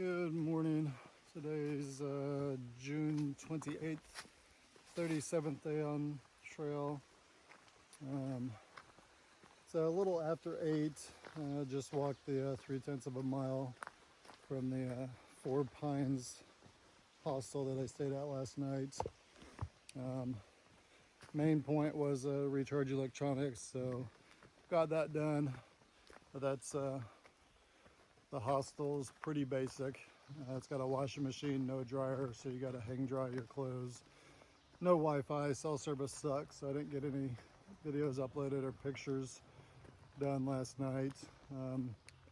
Good morning. Today's June 28th, 37th day on trail. It's a little after 8. Just walked the 3/10 of a mile from the Four Pines hostel that I stayed at last night. Main point was recharge electronics, so got that done. But that's the hostel's pretty basic. It's got a washing machine, no dryer, so you got to hang dry your clothes. No Wi-Fi, cell service sucks, so I didn't get any videos uploaded or pictures done last night.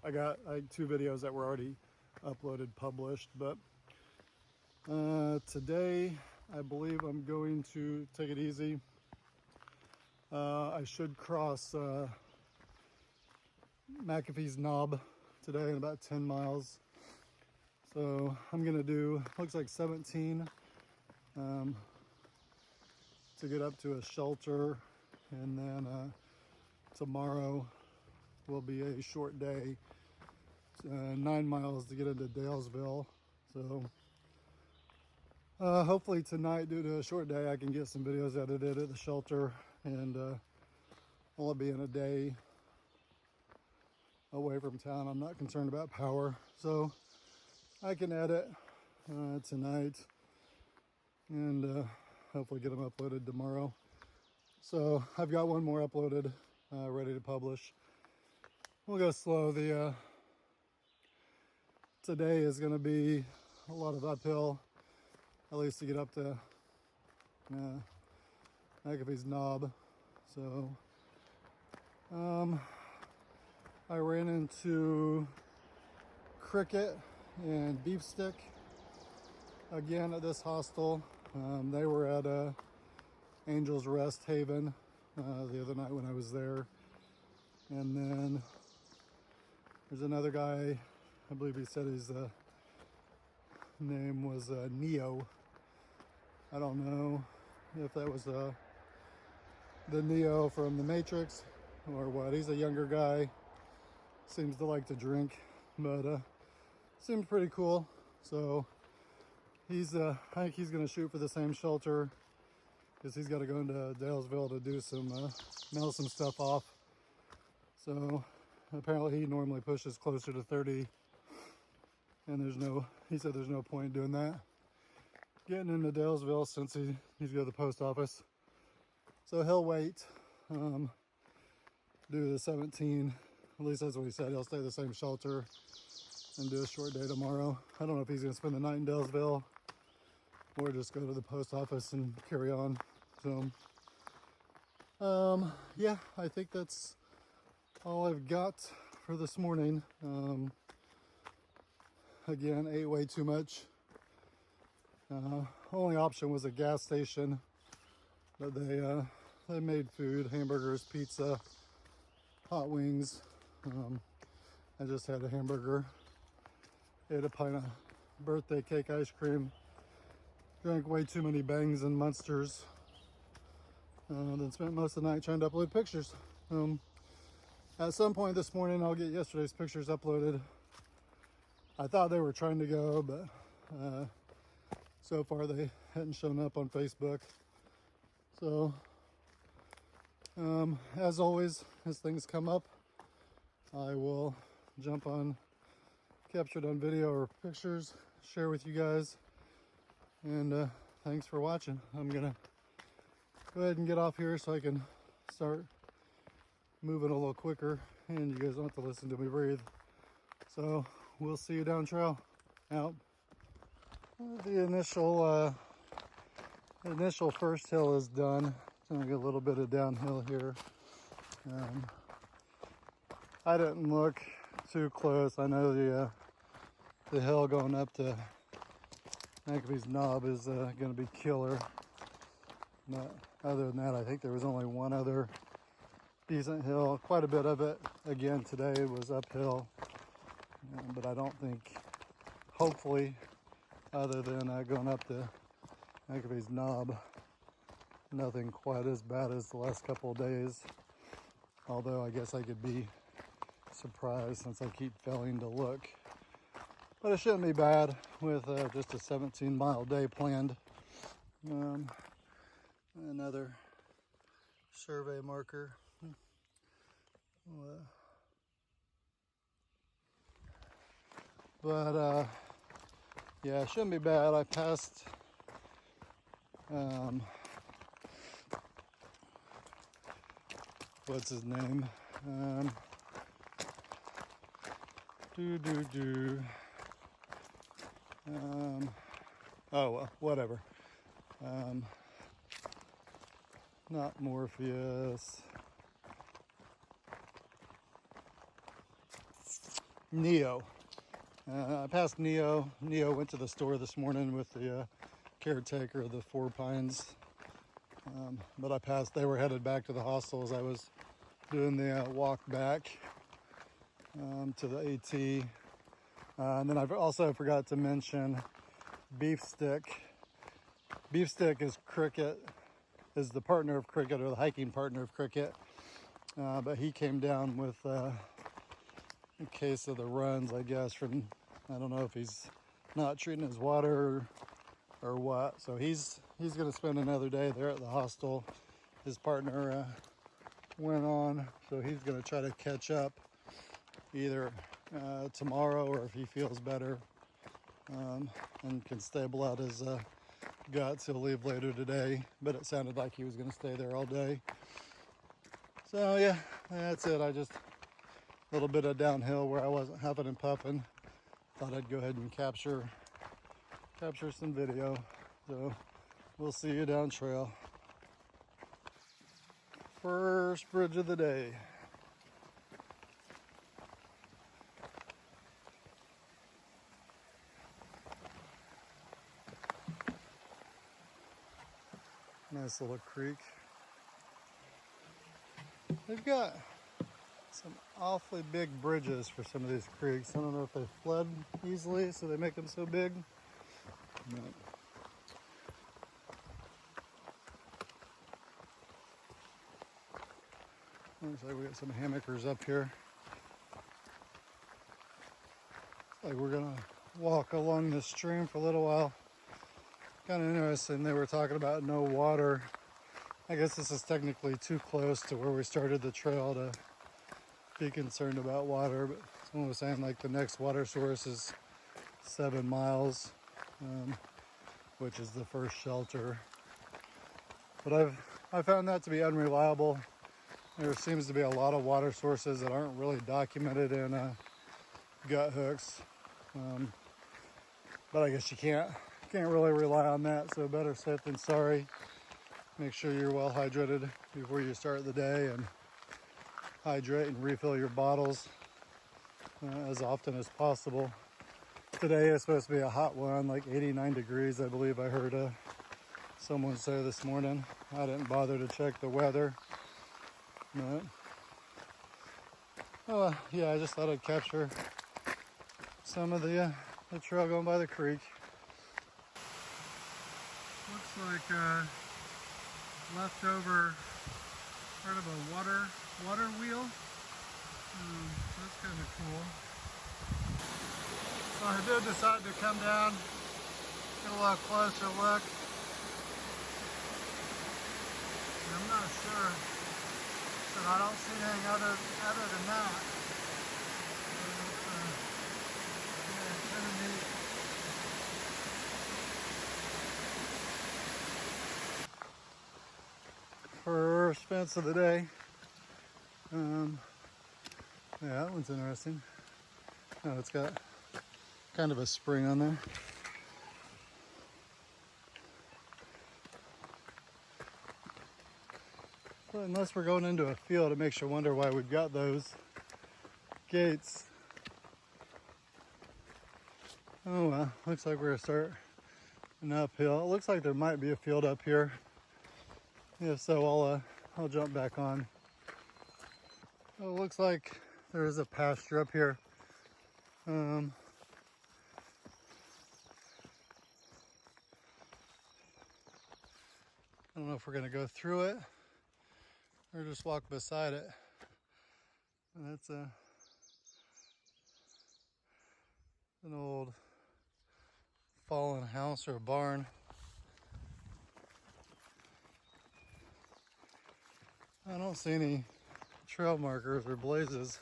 I got like 2 videos that were already uploaded, published, but today I believe I'm going to take it easy. I should cross McAfee's Knob today in about 10 miles. So I'm gonna do, looks like 17 to get up to a shelter, and then tomorrow will be a short day, 9 miles to get into Dalesville. So hopefully tonight, due to a short day, I can get some videos edited at the shelter, and only being a day away from town, I'm not concerned about power, so I can edit tonight and hopefully get them uploaded tomorrow. So I've got one more uploaded, ready to publish. We'll go slow. Today is going to be a lot of uphill, at least to get up to McAfee's Knob. So I ran into Cricket and Beef Stick again at this hostel. They were at Angel's Rest Haven the other night when I was there. And then there's another guy, I believe he said his name was Neo. I don't know if that was the Neo from the Matrix or what. He's a younger guy. Seems to like to drink, but seems pretty cool. So he's I think he's gonna shoot for the same shelter, because he's got to go into Dalesville to do some mail some stuff off. So apparently he normally pushes closer to 30, and he said there's no point in doing that, getting into Dalesville, since he's go to the post office. So he'll wait, do the 17. At least that's what he said. He'll stay at the same shelter and do a short day tomorrow. I don't know if he's going to spend the night in Dalesville or just go to the post office and carry on. So, yeah, I think that's all I've got for this morning. Again, ate way too much. Only option was a gas station, but they made food, hamburgers, pizza, hot wings. I just had a hamburger, ate a pint of birthday cake ice cream, drank way too many Bangs and Munsters, then spent most of the night trying to upload pictures. At some point this morning, I'll get yesterday's pictures uploaded. I thought they were trying to go, but so far they hadn't shown up on Facebook. So, as always, as things come up, I will jump on captured on video or pictures, share with you guys. And thanks for watching. I'm gonna go ahead and get off here so I can start moving a little quicker, and you guys don't have to listen to me breathe. So we'll see you down trail. Out. The initial first hill is done. It's gonna get a little bit of downhill here. I didn't look too close. I know the hill going up to McAfee's Knob is going to be killer. But other than that, I think there was only one other decent hill. Quite a bit of it, again, today was uphill. But I don't think, hopefully, other than going up to McAfee's Knob, nothing quite as bad as the last couple of days. Although I guess I could be surprised, since I keep failing to look But it shouldn't be bad with just a 17-mile day planned. Another survey marker. But yeah, it shouldn't be bad. I passed what's his name? Oh, well, whatever. Not Morpheus. Neo. I passed Neo. Neo went to the store this morning with the caretaker of the Four Pines. But I passed, they were headed back to the hostel as I was doing the walk back to the AT. And then I also forgot to mention Beefstick. Beefstick is Cricket, is the partner of Cricket, or the hiking partner of Cricket. But he came down with a case of the runs, I guess, from, I don't know if he's not treating his water or what. So he's going to spend another day there at the hostel. His partner went on, so he's going to try to catch up either tomorrow, or if he feels better and can stable out his guts, he'll leave later today. But it sounded like he was going to stay there all day. So yeah, that's it. I just, a little bit of downhill where I wasn't huffing and puffing. Thought I'd go ahead and capture some video. So we'll see you down trail. First bridge of the day. Nice little creek. They've got some awfully big bridges for some of these creeks. I don't know if they flood easily, so they make them so big. But looks like we got some hammockers up here. Looks like we're gonna walk along the stream for a little while. Kind of interesting, they were talking about no water. I guess this is technically too close to where we started the trail to be concerned about water, but someone was saying like the next water source is 7 miles, which is the first shelter. But I found that to be unreliable. There seems to be a lot of water sources that aren't really documented in gut hooks. But I guess you can't really rely on that, so better safe than sorry. Make sure you're well hydrated before you start the day, and hydrate and refill your bottles as often as possible. Today is supposed to be a hot one, like 89 degrees, I believe I heard someone say this morning. I didn't bother to check the weather. But, yeah, I just thought I'd capture some of the trail going by the creek. Looks like leftover part of a water wheel. That's kind of cool. So I did decide to come down, get a little closer look. And I'm not sure, but I don't see anything other than that. So kind of neat. First fence of the day. Yeah, that one's interesting. Oh, it's got kind of a spring on there. But unless we're going into a field, it makes you wonder why we've got those gates. Oh well, looks like we're gonna start an uphill. It looks like there might be a field up here. If so, I'll jump back on. It looks like there is a pasture up here. I don't know if we're gonna go through it or just walk beside it. And that's an old fallen house or a barn. I don't see any trail markers or blazes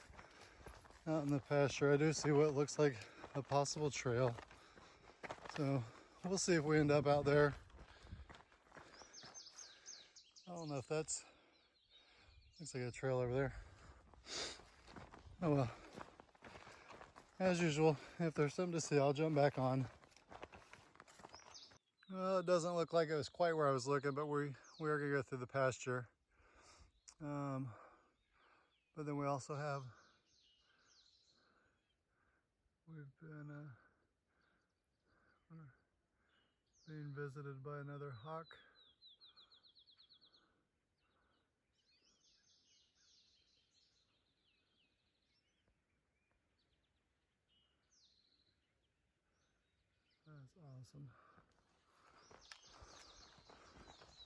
out in the pasture. I do see what looks like a possible trail. So we'll see if we end up out there. I don't know if that's, looks like a trail over there. Oh well. As usual, if there's something to see, I'll jump back on. Well, it doesn't look like it was quite where I was looking, but we are gonna go through the pasture. But then we also have, we've been being visited by another hawk. That's awesome.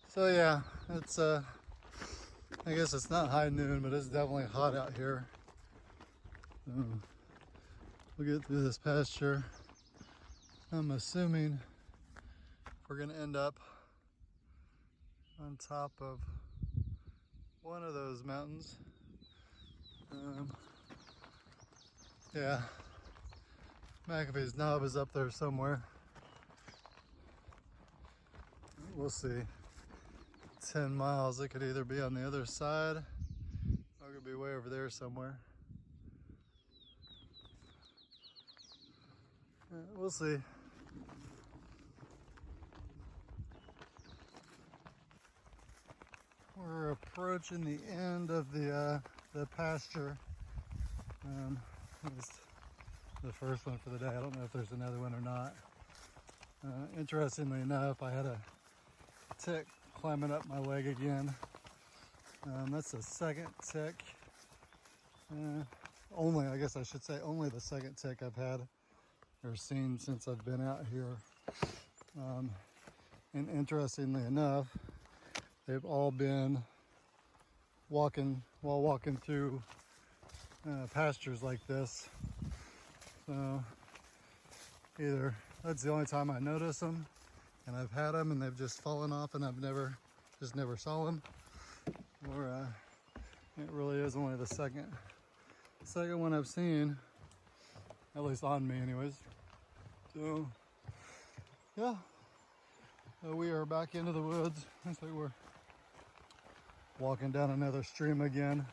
So yeah, it's I guess it's not high noon, but it's definitely hot out here. So we'll get through this pasture. I'm assuming we're gonna end up on top of one of those mountains. Yeah, McAfee's Knob is up there somewhere. We'll see. 10 miles, it could either be on the other side or it could be way over there somewhere. We'll see. We're approaching the end of the pasture. It was the first one for the day. I don't know if there's another one or not. Interestingly enough, I had a tick climbing up my leg again. That's the second tick. Only, I guess I should say, only the second tick I've had or seen since I've been out here. And interestingly enough, they've all been walking through pastures like this. So either that's the only time I notice them, and I've had them and they've just fallen off and I've never saw them, or it really is only the second one I've seen, at least on me anyways. So yeah, we are back into the woods. Looks like we're walking down another stream again.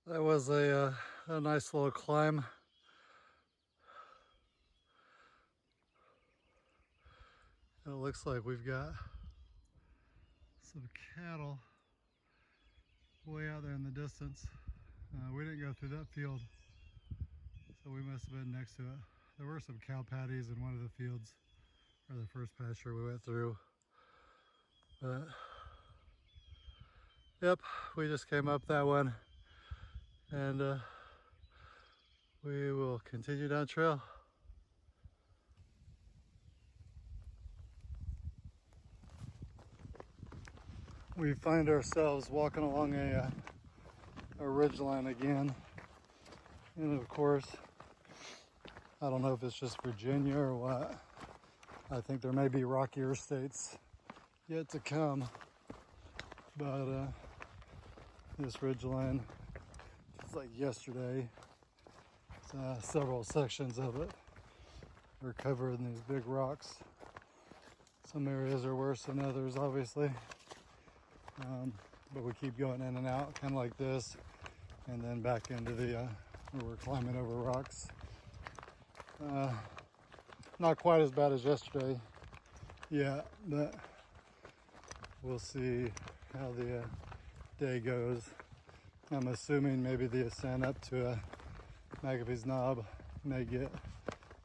That was a nice little climb. It looks like we've got some cattle way out there in the distance. We didn't go through that field, so we must have been next to it. There were some cow patties in one of the fields, or the first pasture we went through. But yep, we just came up that one, and we will continue down trail. We find ourselves walking along a ridgeline again, and of course, I don't know if it's just Virginia or what. I think there may be rockier states yet to come, but this ridgeline, just like yesterday, several sections of it are covered in these big rocks. Some areas are worse than others, obviously, but we keep going in and out, kind of like this, and then back into the where we're climbing over rocks. Not quite as bad as yesterday, yeah, but we'll see how the day goes. I'm assuming maybe the ascent up to McAfee's Knob may get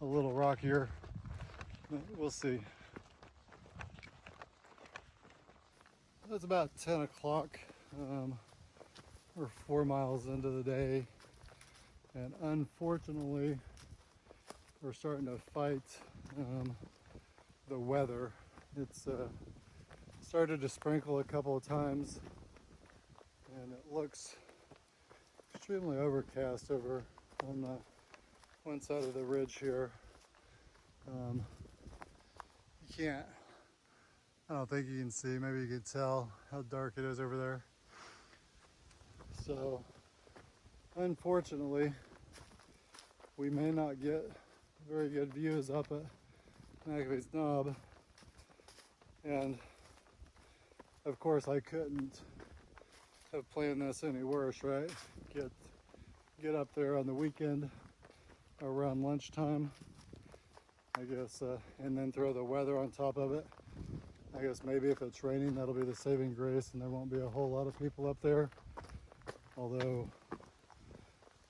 a little rockier, but we'll see. It's about 10 o'clock. We're 4 miles into the day, and unfortunately, we're starting to fight the weather. It's started to sprinkle a couple of times, and it looks extremely overcast over on the one side of the ridge here. You can't, I don't think you can see, maybe you can tell how dark it is over there. So unfortunately, we may not get very good views up at McAfee's Knob. And of course I couldn't have planned this any worse, right? Get up there on the weekend around lunchtime, I guess, and then throw the weather on top of it. I guess maybe if it's raining, that'll be the saving grace and there won't be a whole lot of people up there. Although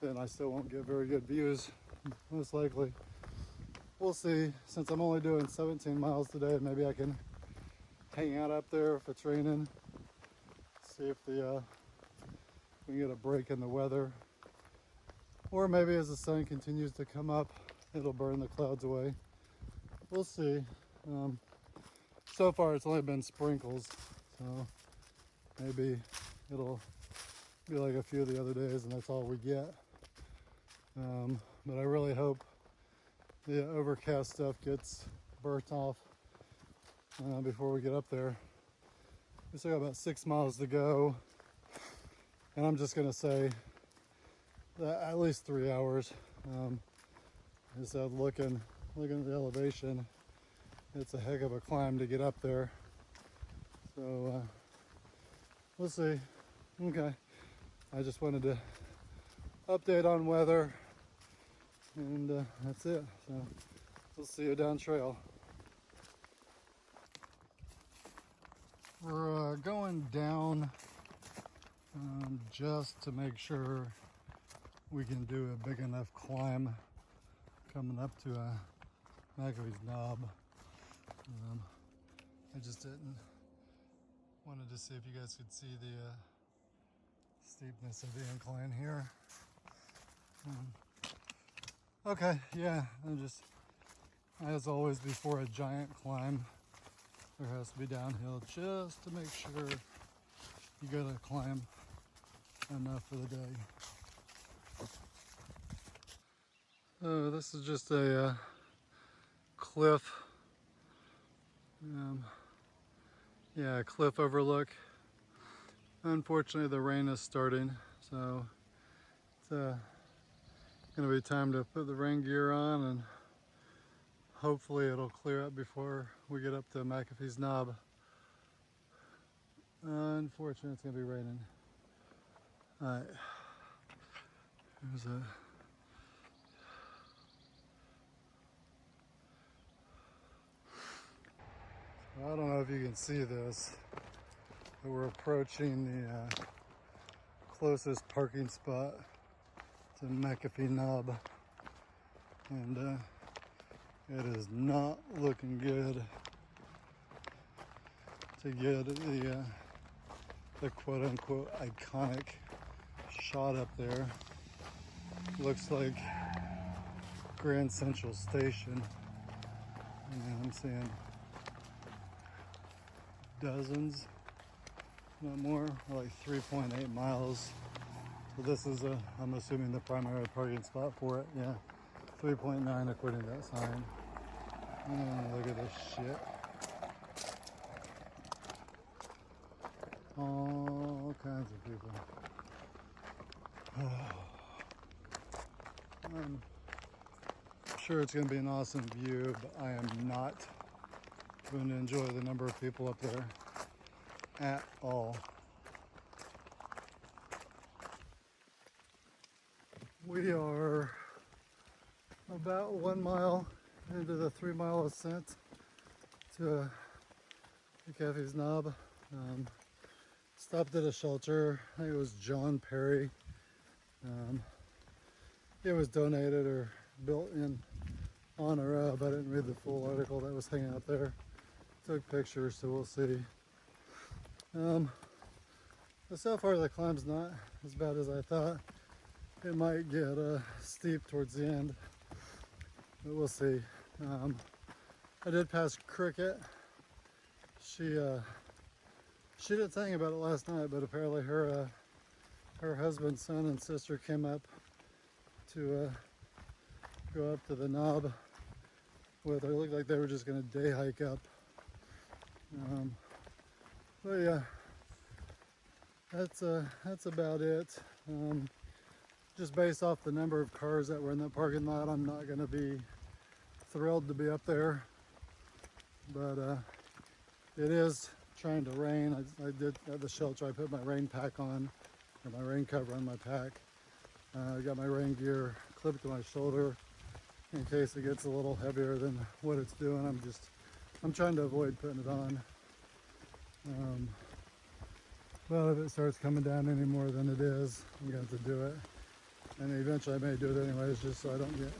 then I still won't get very good views, most likely. We'll see. Since I'm only doing 17 miles today, maybe I can hang out up there if it's raining. See if we can get a break in the weather. Or maybe as the sun continues to come up, it'll burn the clouds away. We'll see. So far it's only been sprinkles, so maybe it'll be like a few of the other days and that's all we get. But I really hope the overcast stuff gets burnt off before we get up there. We still got about 6 miles to go, and I'm just gonna say that at least 3 hours. I said, looking at the elevation, it's a heck of a climb to get up there. So we'll see. Okay, I just wanted to update on weather, and that's it. So we'll see you down trail. We're going down just to make sure we can do a big enough climb coming up to McAfee's Knob. I just wanted to see if you guys could see the steepness of the incline here. Okay, yeah, I'm just, as always before a giant climb, there has to be downhill just to make sure you gotta climb enough for the day. This is just a cliff, yeah, cliff overlook. Unfortunately, the rain is starting, so it's gonna be time to put the rain gear on, and hopefully it'll clear up before we get up to McAfee's Knob. Unfortunately, it's gonna be raining. All right, there's a I don't know if you can see this, but we're approaching the closest parking spot to McAfee Knob, and it is not looking good to get the quote-unquote iconic shot up there. Looks like Grand Central Station, and I'm seeing dozens, not more, like 3.8 miles. So this is I'm assuming the primary parking spot for it. Yeah, 3.9 according to that sign. Look at this shit. All kinds of people. I'm sure it's going to be an awesome view, but I am not going to enjoy the number of people up there at all. We are about 1 mile into the 3 mile ascent to McAfee's Knob. Stopped at a shelter. I think it was John Perry. It was donated or built in honor of. I didn't read the full article that was hanging out there. Took pictures, so we'll see. But so far the climb's not as bad as I thought. It might get steep towards the end, but we'll see. I did pass Cricket. She didn't think about it last night, but apparently her her husband, son, and sister came up to go up to the knob with her. It looked like they were just going to day hike up. But yeah, that's about it. Just based off the number of cars that were in that parking lot, I'm not going to be thrilled to be up there. But it is trying to rain. I did at the shelter, I put my rain pack on, or my rain cover on my pack. I got my rain gear clipped to my shoulder in case it gets a little heavier than what it's doing. I'm trying to avoid putting it on. But if it starts coming down any more than it is, I'm going to have to do it. And eventually I may do it anyways, just so I don't get,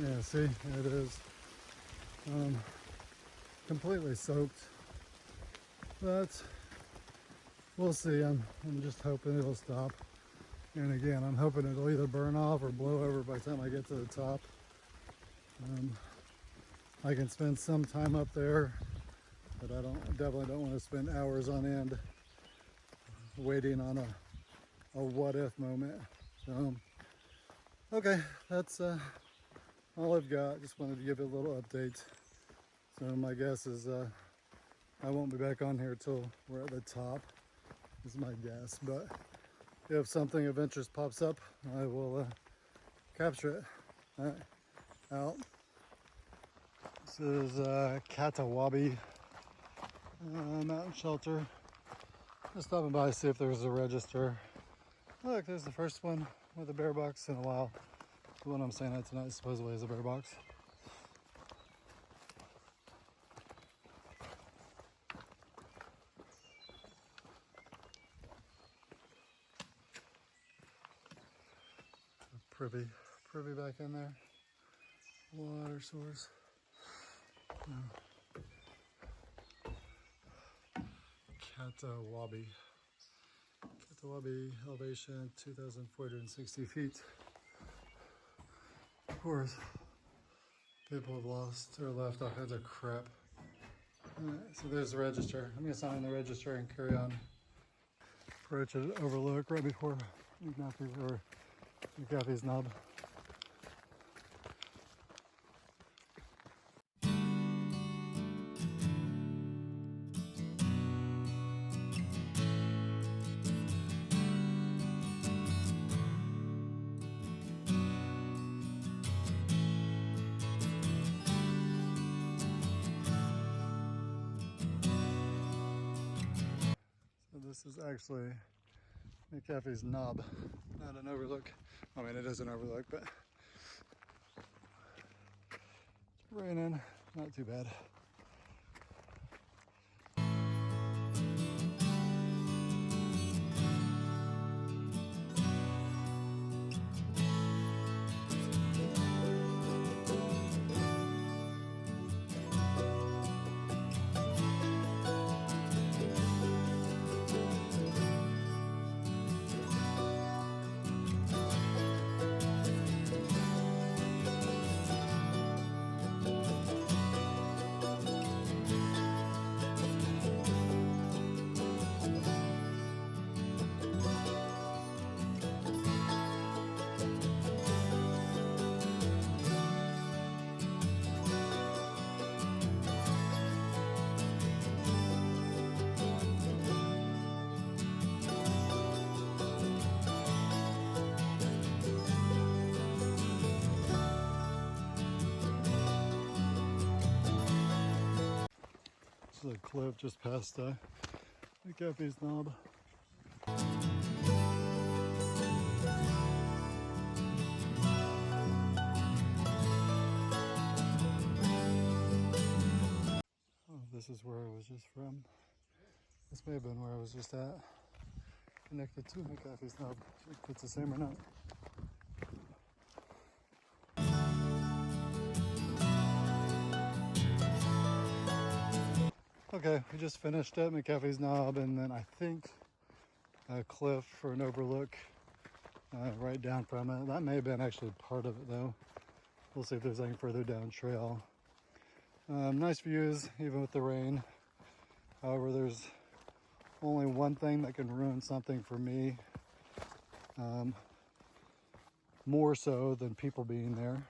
yeah, see, there it is. Completely soaked. But we'll see. I'm just hoping it'll stop. And again, I'm hoping it'll either burn off or blow over by the time I get to the top. I can spend some time up there, but I definitely don't want to spend hours on end waiting on a what if moment. So, okay, that's all I've got. Just wanted to give it a little update. So my guess is I won't be back on here till we're at the top, is my guess. But if something of interest pops up, I will capture it. All right, out. This is Katawabi Mountain Shelter. Just stopping by to see if there's a register. Look, there's the first one with a bear box in a while. The one I'm staying at tonight supposedly is a bear box. Privy back in there. Water source. No. Katawabi elevation 2,460 feet. Of course, people have lost or left all kinds of crap. Alright, so there's the register. I'm gonna sign the register and carry on. Approach it overlook right before McGaffey's knob. So this is actually McAfee's knob, not an overlook. I mean, it is an overlook, but it's raining, not too bad. This is a cliff just past McAfee's knob. Oh, this is where I was just from. This may have been where I was just at. Connected to McAfee's knob. If it's the same or not. Okay, we just finished at McAfee's knob, and then I think a cliff for an overlook right down from it. That may have been actually part of it though. We'll see if there's anything further down trail. Nice views, even with the rain. However, there's only one thing that can ruin something for me, more so than people being there.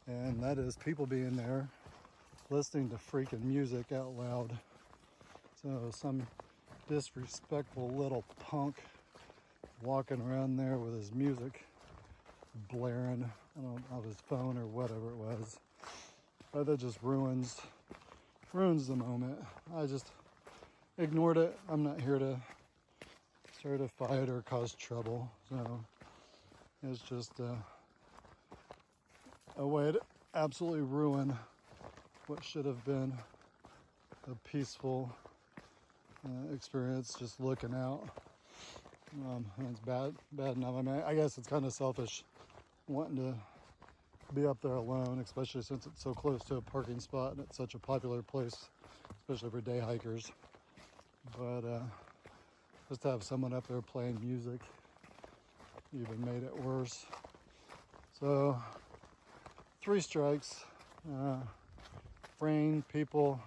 And that is people being there listening to freaking music out loud. So some disrespectful little punk walking around there with his music blaring, I don't know, his phone or whatever it was. But that just ruins the moment. I just ignored it. I'm not here to start a fight or cause trouble. So it's just a way to absolutely ruin what should have been a peaceful experience, just looking out. And it's bad enough. I mean, I guess it's kind of selfish wanting to be up there alone, especially since it's so close to a parking spot and it's such a popular place, especially for day hikers. But just to have someone up there playing music even made it worse. So 3 strikes: rain, people,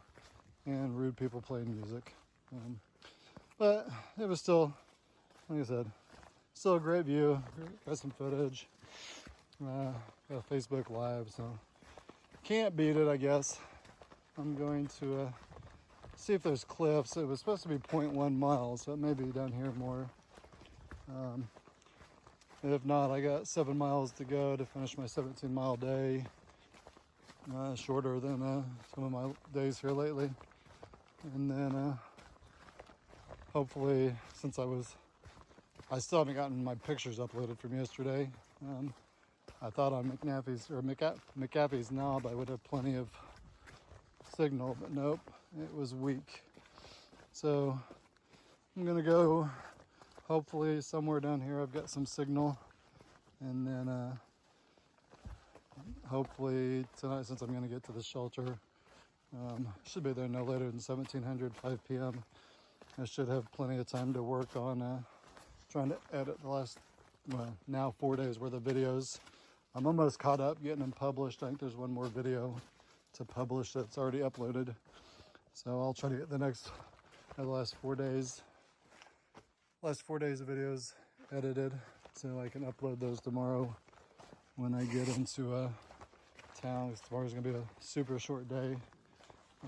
and rude people playing music. But it was still, like I said, still a great view. Got some footage. Got a Facebook Live, so can't beat it, I guess. I'm going to see if there's cliffs. It was supposed to be 0.1 miles, so it may be down here more. If not, I got 7 miles to go to finish my 17-mile day. Shorter than some of my days here lately. And then hopefully, since I still haven't gotten my pictures uploaded from yesterday. I thought on McAfee's knob I would have plenty of signal, but nope, it was weak. So I'm gonna go, hopefully somewhere down here I've got some signal, and then hopefully tonight, since I'm gonna get to the shelter, should be there no later than 1700, 5 p.m. I should have plenty of time to work on trying to edit the last, well, now 4 days worth of videos. I'm almost caught up getting them published. I think there's one more video to publish that's already uploaded. So I'll try to get the last 4 days of videos edited so I can upload those tomorrow when I get into town. Tomorrow's gonna be a super short day,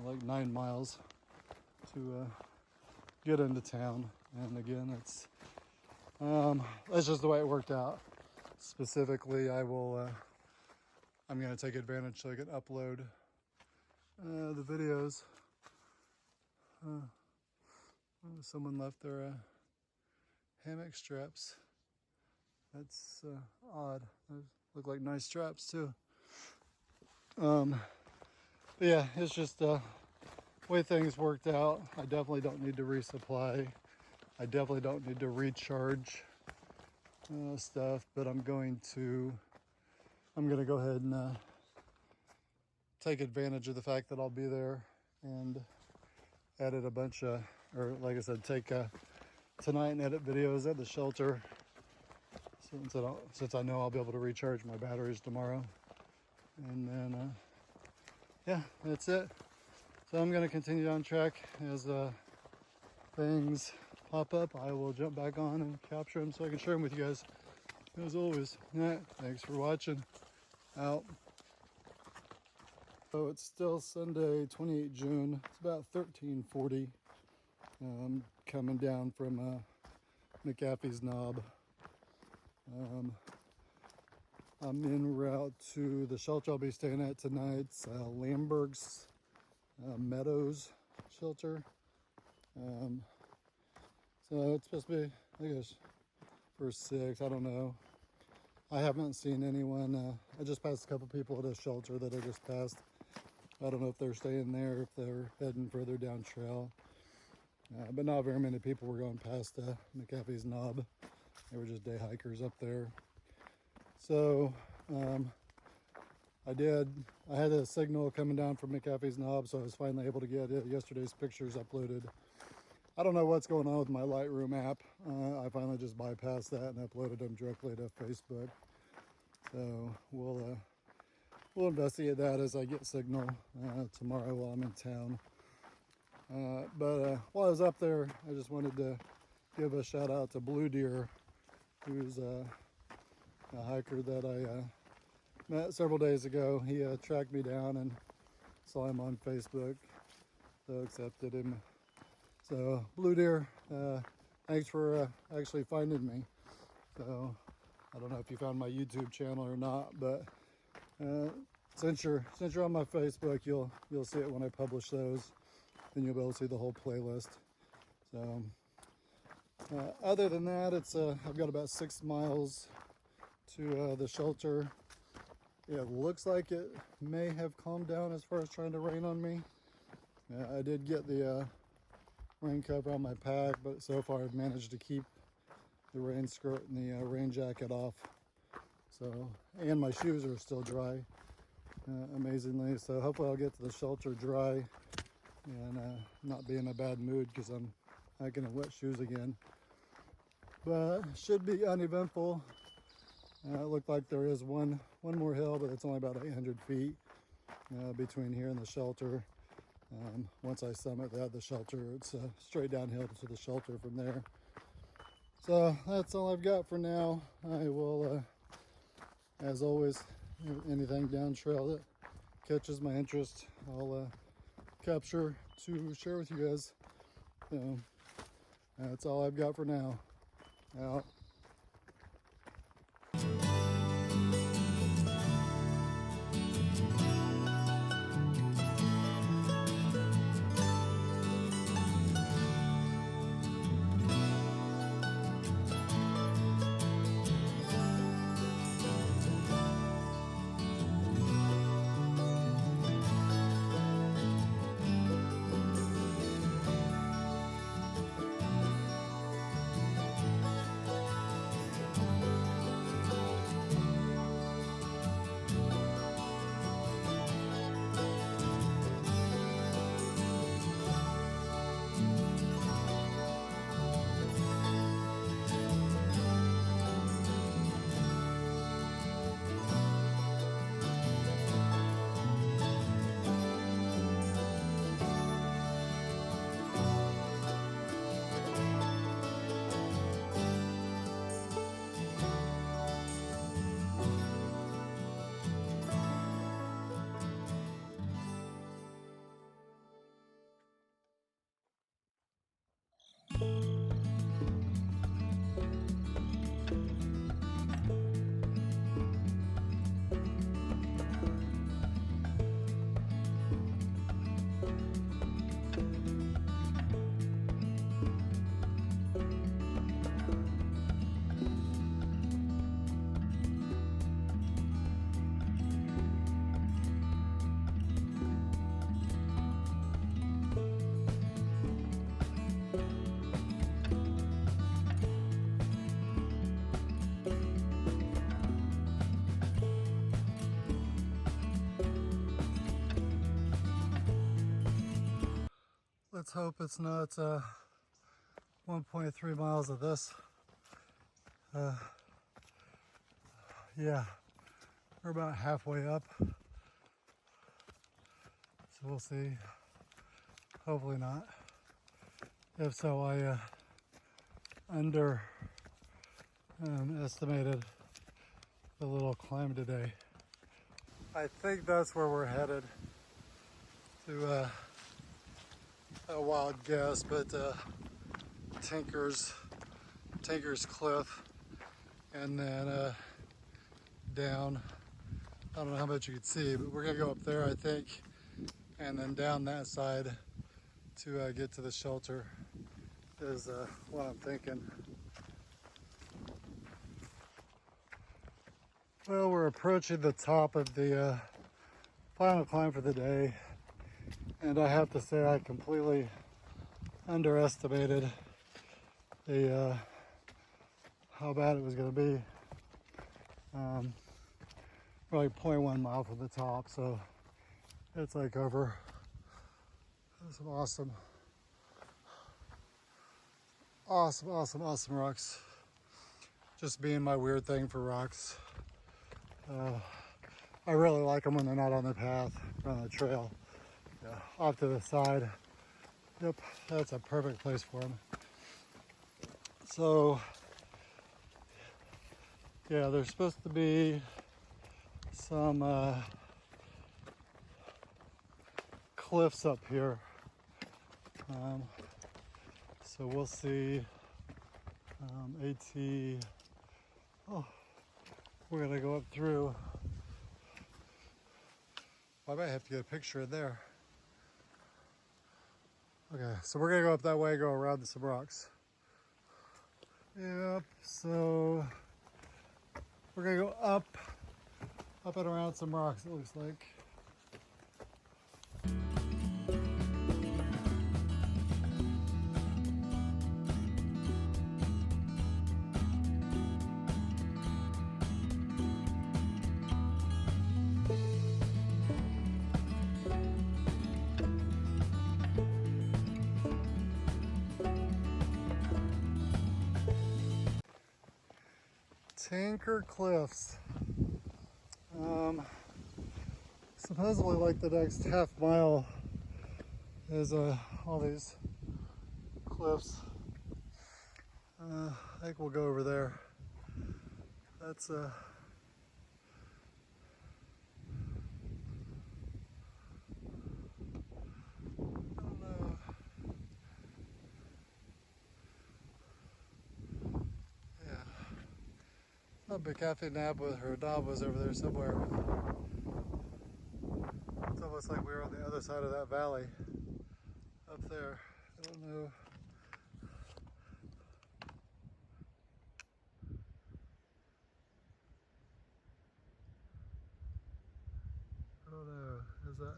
like 9 miles to get into town. And again, that's just the way it worked out. Specifically, I'm going to take advantage so I can upload the videos. Someone left their hammock straps. That's odd. Those look like nice straps too. But yeah, it's just the way things worked out. I definitely don't need to resupply. I definitely don't need to recharge stuff, but I'm going to go ahead and take advantage of the fact that I'll be there and edit a bunch of, or like I said, take tonight and edit videos at the shelter, since I know I'll be able to recharge my batteries tomorrow. And then yeah, that's it. So I'm going to continue on track. As things pop up, I will jump back on and capture them so I can share them with you guys. As always, yeah, thanks for watching. Out. So it's still Sunday, 28 June. It's about 13:40. Coming down from McAfee's knob. I'm en route to the shelter I'll be staying at tonight. It's Lamberts, Meadows shelter. So it's supposed to be, I guess, for 6. I don't know. I haven't seen anyone. I just passed a couple people at a shelter that I just passed. I don't know if they're staying there, if they're heading further down trail. But not very many people were going past McAfee's knob. They were just day hikers up there. So I had a signal coming down from McAfee's knob, so I was finally able to get yesterday's pictures uploaded. I don't know what's going on with my Lightroom app. I finally just bypassed that and uploaded them directly to Facebook. So we'll investigate that as I get signal tomorrow while I'm in town. But while I was up there, I just wanted to give a shout out to Blue Deer who's a hiker that I met several days ago. He tracked me down and saw him on Facebook, so accepted him. So Blue Deer, thanks for actually finding me. So I don't know if you found my YouTube channel or not, but since you're on my Facebook, you'll see it when I publish those. Then you'll be able to see the whole playlist. So other than that, it's I've got about 6 miles to the shelter. It looks like it may have calmed down as far as trying to rain on me. I did get the rain cover on my pack, but so far I've managed to keep the rain skirt and the rain jacket off. So, and my shoes are still dry, amazingly. So hopefully I'll get to the shelter dry and not be in a bad mood because I'm hiking in wet shoes again. But should be uneventful. It looked like there is one more hill, but it's only about 800 feet between here and the shelter. Once I summit the shelter, it's straight downhill to the shelter from there. So that's all I've got for now. I will, as always, anything down trail that catches my interest, I'll capture to share with you guys. So that's all I've got for now. Out. Let's hope it's not 1.3 miles of this. Yeah, we're about halfway up. So we'll see. Hopefully not. If so, I underestimated the little climb today. I think that's where we're headed. To a wild guess, but Tinker's Cliff, and then down. I don't know how much you can see, but we're gonna go up there, I think, and then down that side to get to the shelter is what I'm thinking. Well, we're approaching the top of the final climb for the day. And I have to say I completely underestimated the how bad it was going to be. We're like 0.1 mile from the top, so it's like over some awesome rocks. Just being my weird thing for rocks. I really like them when they're not on the path or on the trail. Yeah, off to the side. Yep, that's a perfect place for them. So Yeah, there's supposed to be some cliffs up here. So we'll see. AT. Oh, we're gonna go up through. I might have to get a picture of there. Okay, so we're gonna go up that way, go around some rocks. Yep, so we're gonna go up and around some rocks, it looks like. Tanker Cliffs. Supposedly, like the next half mile is all these cliffs. I think we'll go over there. That's I don't know. Yeah. A big cafe nap with her dog was over there somewhere. It's almost like we were on the other side of that valley up there. I don't know. I don't know. Is that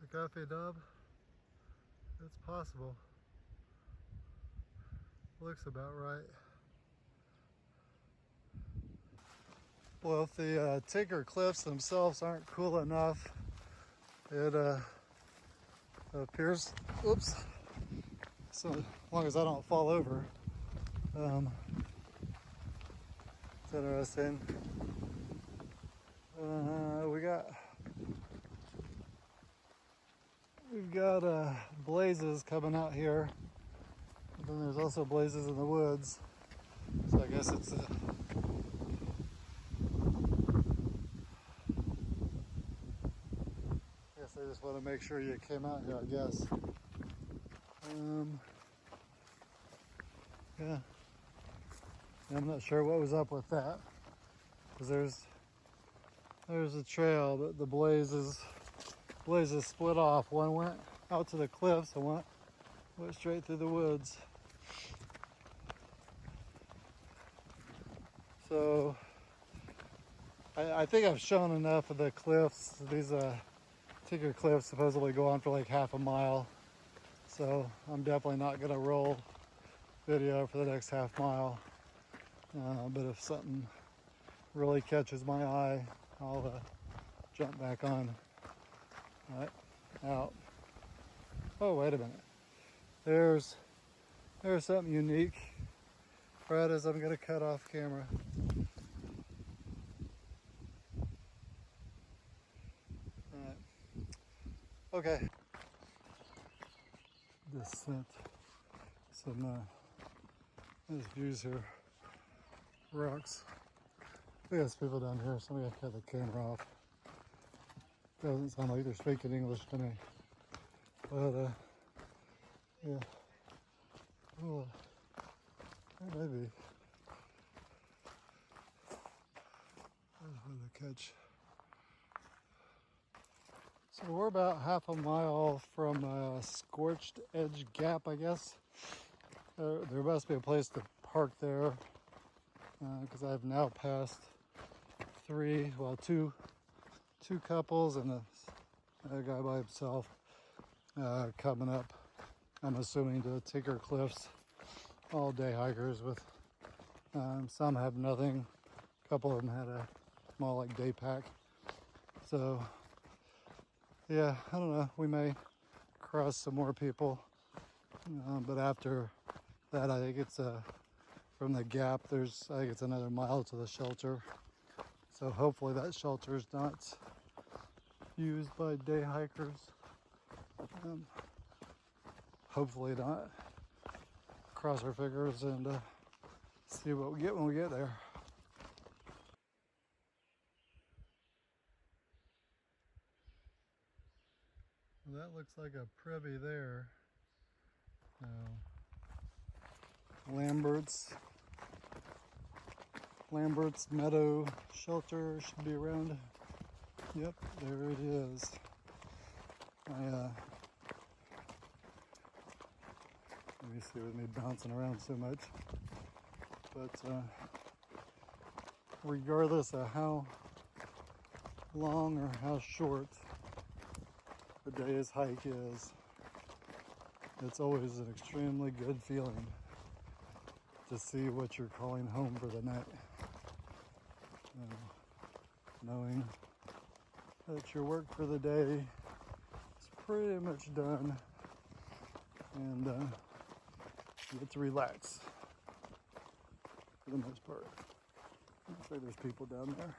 the cafe dub? It's possible. Looks about right. Well, if the Tinker Cliffs themselves aren't cool enough, it appears, oops, so as long as I don't fall over, it's interesting. We've got blazes coming out here, and then there's also blazes in the woods, so I guess it's I guess they just want to make sure you came out here, I guess. Yeah. I'm not sure what was up with that, because there's a trail, but the blazes split off. One went out to the cliffs and one went straight through the woods. So I think I've shown enough of the cliffs. These Tinker Cliffs supposedly go on for like half a mile. So I'm definitely not gonna roll video for the next half mile. But if something really catches my eye, I'll jump back on. All right, out. Oh, wait a minute. There's something unique right as I'm gonna cut off camera. All right. Okay. Descent. Some nice views here. Rocks. There's people down here, so I'm gonna cut the camera off. Doesn't sound like they're speaking English to me. But yeah. Well, maybe. There's another catch. So we're about half a mile from Scorched Edge Gap, I guess. There must be a place to park there, because I've now passed two couples and a guy by himself coming up, I'm assuming, to Tinker Cliffs. All day hikers with, some have nothing. A couple of them had a small like day pack. So yeah, I don't know, we may cross some more people, but after that I think it's from the gap, I think it's another mile to the shelter. So hopefully that shelter is not used by day hikers. Hopefully not. Cross our fingers and see what we get when we get there. looks like a privy there. Lamberts Meadow shelter should be around. Yep, there it is. Let me see with me bouncing around so much. But regardless of how long or how short a day's hike is, it's always an extremely good feeling to see what you're calling home for the night. Knowing that your work for the day is pretty much done and you get to relax for the most part. Looks like there's people down there.